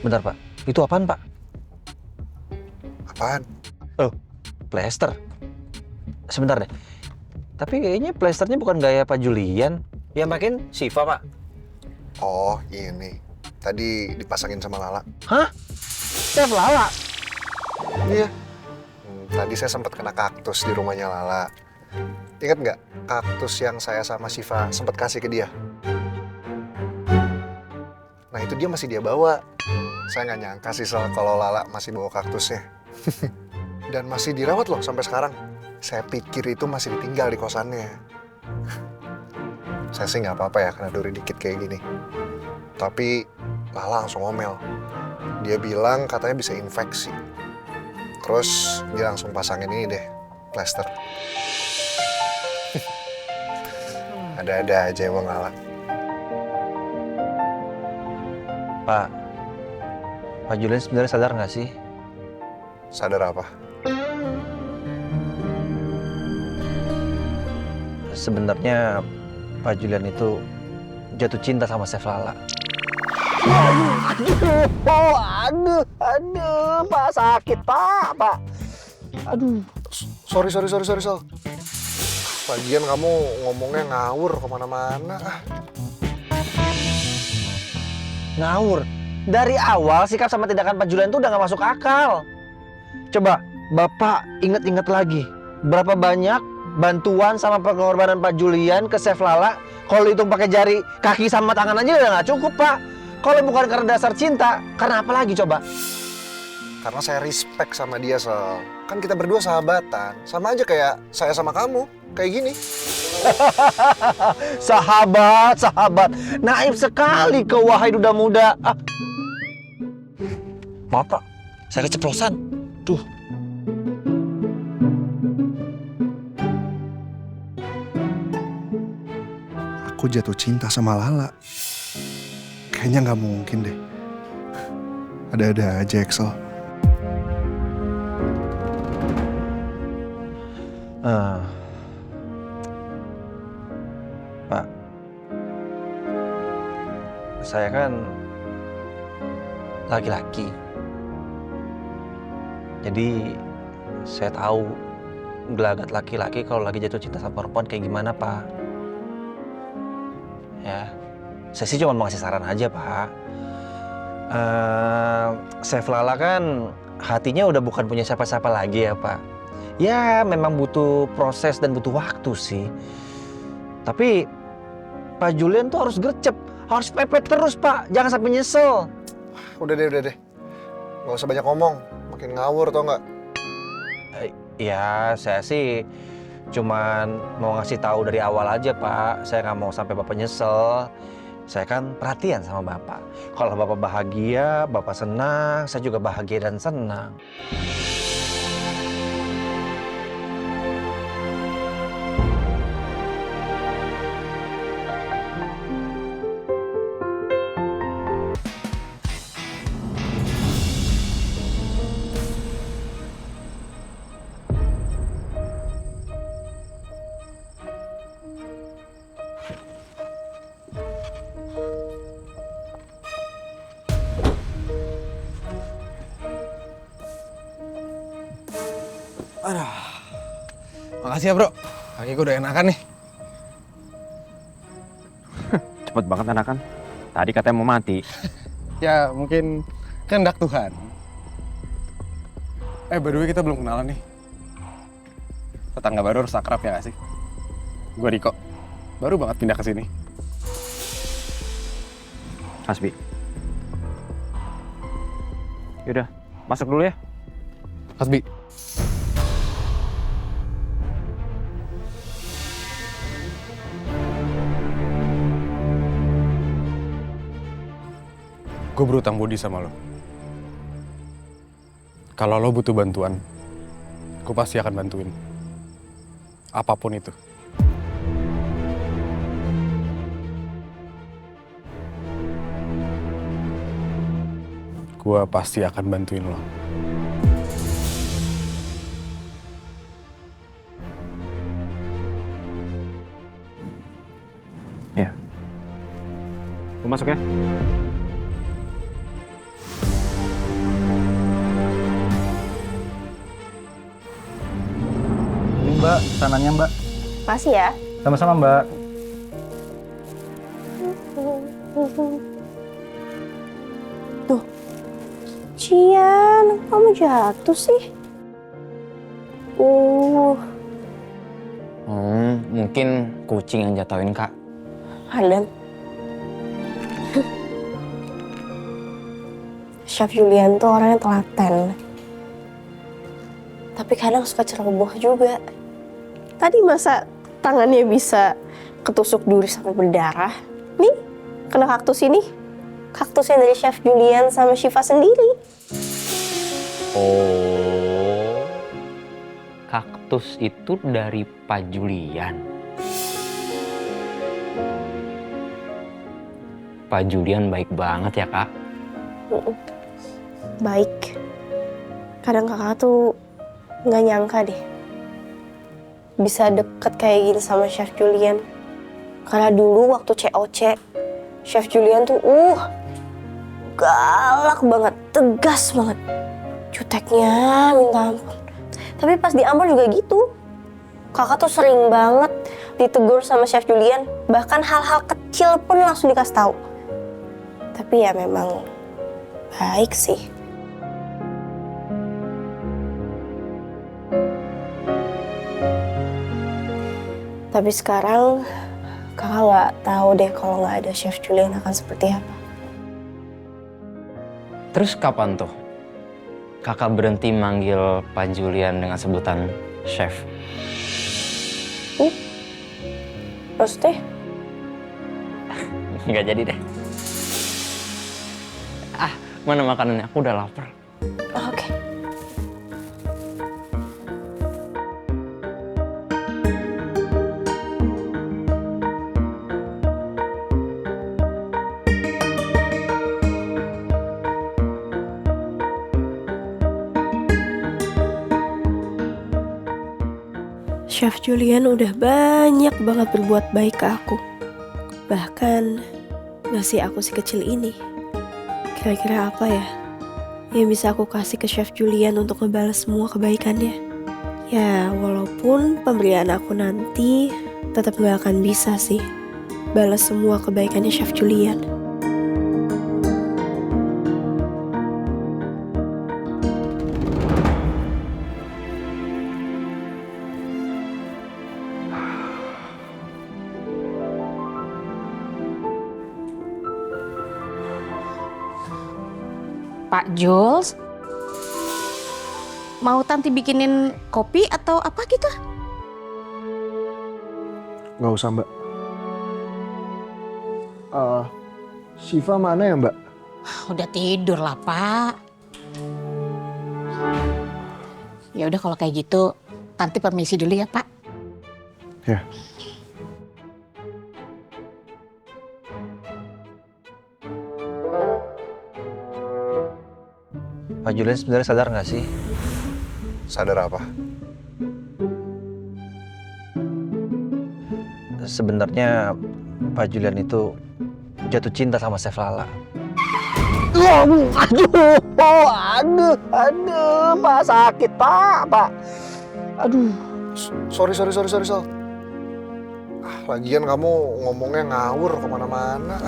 Bentar Pak, itu apaan Pak? Apaan? Oh, plester. Sebentar deh. Tapi kayaknya plesternya bukan gaya Pak Julian. Yang makin Siva Pak. Oh, ini. Tadi dipasangin sama Lala. Hah? Chef Lala? Iya. Tadi saya sempat kena kaktus di rumahnya Lala. Ingat nggak kaktus yang saya sama Siva sempat kasih ke dia? Nah itu dia masih dia bawa. Saya nggak nyangka sih kalau Lala masih bawa kaktusnya. Dan masih dirawat loh sampai sekarang. Saya pikir itu masih ditinggal di kosannya. Saya sih nggak apa-apa ya kena duri dikit kayak gini. Tapi Lala langsung ngomel. Dia bilang katanya bisa infeksi. Terus dia langsung pasangin ini deh, plester. Ada-ada aja emang Lala. Pak, Pak Julian sebenarnya sadar nggak sih? Sadar apa? Sebenarnya Pak Julian itu jatuh cinta sama Chef Lala. Aduh, Pak sakit Pak. Aduh. Sorry, Sal. Lagian kamu ngomongnya ngawur kemana-mana. Ngawur. Dari awal sikap sama tindakan Pak Julian itu udah gak masuk akal. Coba Bapak inget-inget lagi. Berapa banyak bantuan sama pengorbanan Pak Julian ke Chef Lala. Kalau itu pakai jari, kaki sama tangan aja udah gak cukup Pak. Kalau bukan karena dasar cinta, karena apa lagi coba? Karena saya respect sama dia, Sal. Kan kita berdua sahabatan. Sama aja kayak saya sama kamu. Kayak gini. Sahabat. Naif sekali kau wahai duda muda. Maaf Pak, saya keceplosan. Duh. Aku jatuh cinta sama Lala. Kayaknya nggak mungkin deh. Ada-ada aja, Excel. Pak, saya kan laki-laki. Jadi saya tahu gelagat laki-laki kalau lagi jatuh cinta sama perempuan kayak gimana, Pak. Ya, saya sih cuma mau ngasih saran aja, Pak. Chef Lala kan hatinya udah bukan punya siapa-siapa lagi ya, Pak. Ya, memang butuh proses dan butuh waktu sih. Tapi Pak Julian tuh harus gercep, harus pepet terus, Pak. Jangan sampai nyesel. Udah deh. Nggak usah banyak ngomong. Makin ngawur, tau nggak? Ya, saya sih cuman mau ngasih tahu dari awal aja, Pak. Saya nggak mau sampai Bapak nyesel. Saya kan perhatian sama Bapak. Kalau Bapak bahagia, Bapak senang, saya juga bahagia dan senang. Aduh, makasih ya bro, kaki gue udah enakan nih. Cepet banget enakan. Tadi katanya mau mati. Ya mungkin kehendak Tuhan. By the way kita belum kenalan nih. Tetangga baru harus akrab ya gak sih? Gue Riko, baru banget pindah ke sini. Hasbi. Yaudah, masuk dulu ya. Hasbi. Gue berutang budi sama lo. Kalau lo butuh bantuan, gue pasti akan bantuin. Apapun itu. Gue pasti akan bantuin lo. Ya. Gue masuk ya. Mbak, pesanannya Mbak. Makasih ya. Sama-sama Mbak. Tuh, Cian, kamu jatuh sih? Mungkin kucing yang jatuhin Kak. Adam. Chef Julian tuh orangnya telaten. Tapi kadang suka ceroboh juga. Tadi masa tangannya bisa ketusuk duri sampai berdarah. Nih, kena kaktus ini. Kaktusnya dari Chef Julian sama Shiva sendiri. Oh, kaktus itu dari Pak Julian. Pak Julian baik banget ya Kak. Baik. Kadang kakak tuh nggak nyangka deh bisa deket kayak gini sama Chef Julian. Karena dulu waktu COC, Chef Julian tuh galak banget, tegas banget. Juteknya minta ampun. Tapi pas di Ambon juga gitu. Kakak tuh sering banget ditegur sama Chef Julian. Bahkan hal-hal kecil pun langsung dikasih tahu. Tapi ya memang baik sih. Tapi sekarang kakak nggak tahu deh kalau nggak ada Chef Julian akan seperti apa. Terus kapan tuh Kakak berhenti manggil Pak Julian dengan sebutan chef? Maksudnya? Nggak jadi deh. Mana makanannya? Aku udah lapar. Oke. Chef Julian udah banyak banget berbuat baik ke aku. Bahkan ngasih aku si kecil ini. Kira-kira apa ya yang bisa aku kasih ke Chef Julian untuk ngebalas semua kebaikannya? Ya, walaupun pemberian aku nanti tetap gak akan bisa sih balas semua kebaikannya Chef Julian. Pak Jules, mau Tanti bikinin kopi atau apa gitu? Nggak usah, Mbak. Shiva mana ya, Mbak? Udah tidur lah, Pak. Ya udah kalau kayak gitu, Tanti permisi dulu ya, Pak. Ya. Pak Julian sebenarnya sadar nggak sih? Sadar apa? Sebenarnya Pak Julian itu jatuh cinta sama Chef Lala. Aduh, Pak sakit, Pak. Aduh. Sorry, Sal. Lagian kamu ngomongnya ngawur kemana-mana.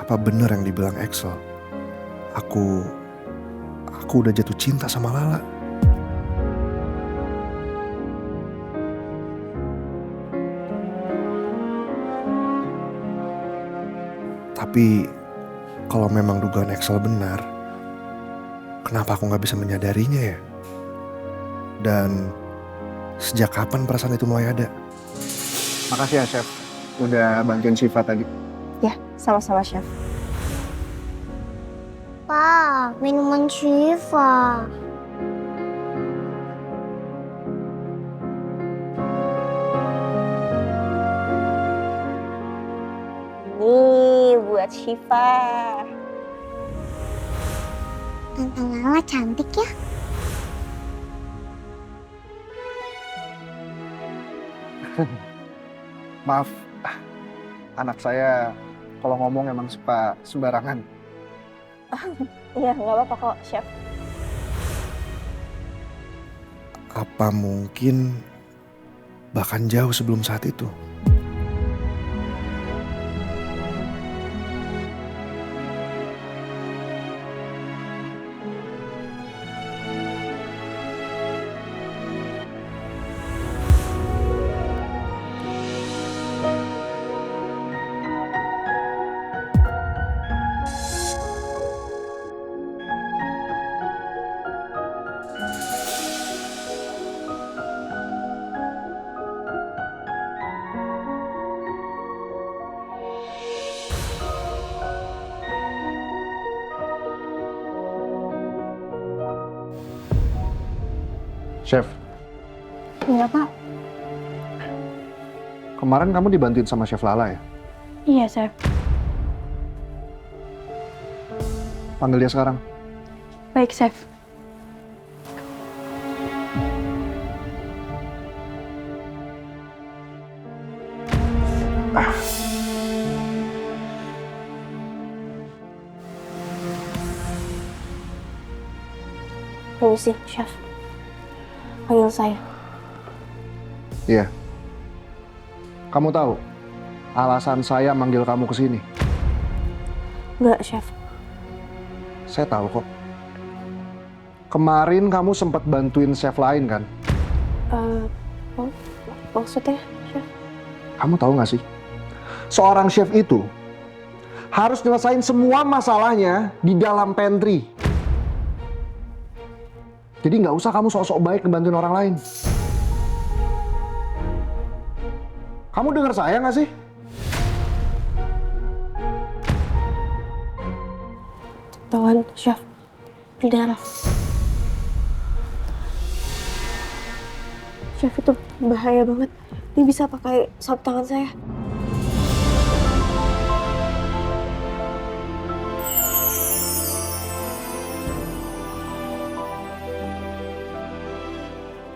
Apa bener yang dibilang Axel? Aku udah jatuh cinta sama Lala. Tapi kalau memang dugaan Axel benar, kenapa aku nggak bisa menyadarinya ya? Dan sejak kapan perasaan itu mulai ada? Makasih ya Chef, udah bantuin Shiva tadi. Ya, sama-sama Chef. Pak, minuman Shiva. Nih, buat Shiva. Tante Lala cantik ya. Maaf, anak saya kalau ngomong emang suka sembarangan. Iya, nggak apa-apa kok, Chef. Apa mungkin bahkan jauh sebelum saat itu? Chef, Iya Pak. kemarin kamu dibantuin sama Chef Lala ya? Iya Chef. Panggil dia sekarang. Baik Chef. Permisi, Chef. Panggil saya. Iya. Kamu tahu alasan saya manggil kamu ke sini? Enggak, Chef. Saya tahu kok. Kemarin kamu sempat bantuin chef lain kan? Maksudnya, Chef? Kamu tahu nggak sih? Seorang chef itu harus nyelesain semua masalahnya di dalam pantry. Jadi nggak usah kamu sok-sok baik ngebantuin orang lain. Kamu dengar saya nggak sih? Tawan, Chef. Berdarah. Chef, itu bahaya banget. Dia bisa pakai sop tangan saya.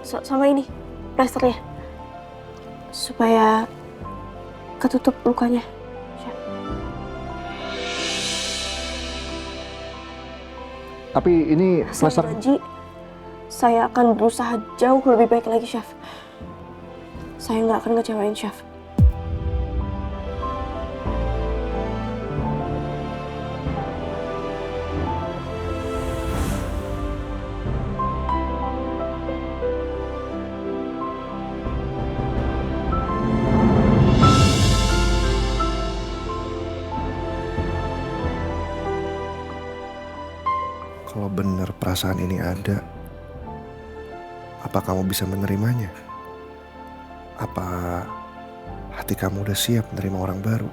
Sama ini, plasternya. Supaya ketutup lukanya. Chef. Tapi ini Saya plaster. janji, saya akan berusaha jauh lebih baik lagi, Chef. Saya nggak akan ngecewain, Chef. Kalau benar perasaan ini ada, apa kamu bisa menerimanya? Apa hati kamu udah siap menerima orang baru?